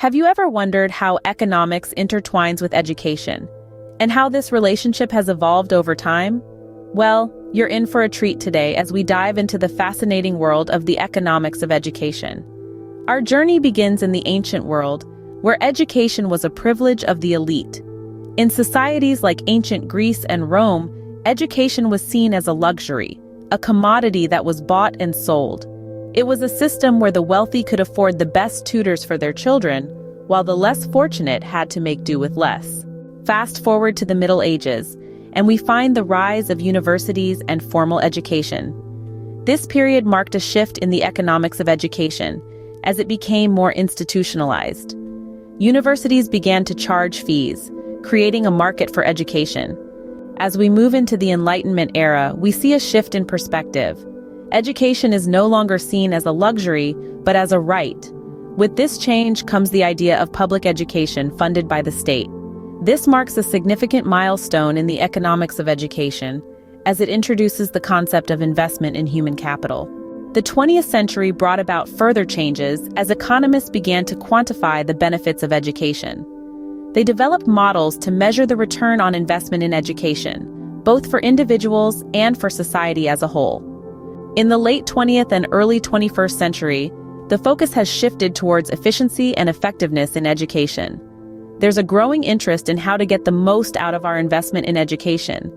Have you ever wondered how economics intertwines with education, and how this relationship has evolved over time? Well, you're in for a treat today as we dive into the fascinating world of the economics of education. Our journey begins in the ancient world, where education was a privilege of the elite. In societies like ancient Greece and Rome, education was seen as a luxury, a commodity that was bought and sold. It was a system where the wealthy could afford the best tutors for their children, while the less fortunate had to make do with less. Fast forward to the Middle Ages, and we find the rise of universities and formal education. This period marked a shift in the economics of education, as it became more institutionalized. Universities began to charge fees, creating a market for education. As we move into the Enlightenment era, we see a shift in perspective. Education is no longer seen as a luxury, but as a right. With this change comes the idea of public education funded by the state. This marks a significant milestone in the economics of education, as it introduces the concept of investment in human capital. The 20th century brought about further changes as economists began to quantify the benefits of education. They developed models to measure the return on investment in education, both for individuals and for society as a whole. In the late 20th and early 21st century, the focus has shifted towards efficiency and effectiveness in education. There's a growing interest in how to get the most out of our investment in education.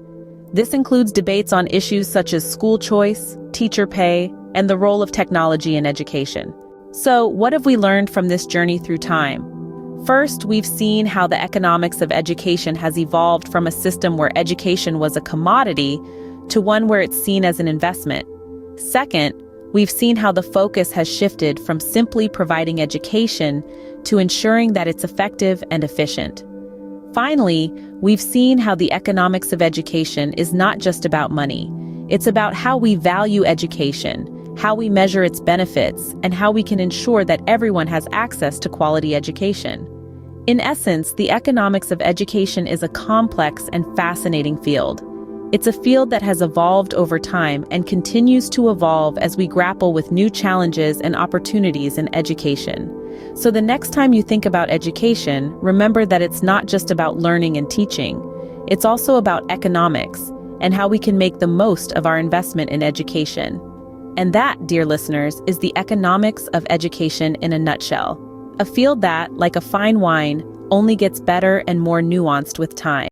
This includes debates on issues such as school choice, teacher pay, and the role of technology in education. So, what have we learned from this journey through time? First, we've seen how the economics of education has evolved from a system where education was a commodity to one where it's seen as an investment. Second, we've seen how the focus has shifted from simply providing education to ensuring that it's effective and efficient. Finally, we've seen how the economics of education is not just about money. It's about how we value education, how we measure its benefits, and how we can ensure that everyone has access to quality education. In essence, the economics of education is a complex and fascinating field. It's a field that has evolved over time and continues to evolve as we grapple with new challenges and opportunities in education. So the next time you think about education, remember that it's not just about learning and teaching. It's also about economics and how we can make the most of our investment in education. And that, dear listeners, is the economics of education in a nutshell. A field that, like a fine wine, only gets better and more nuanced with time.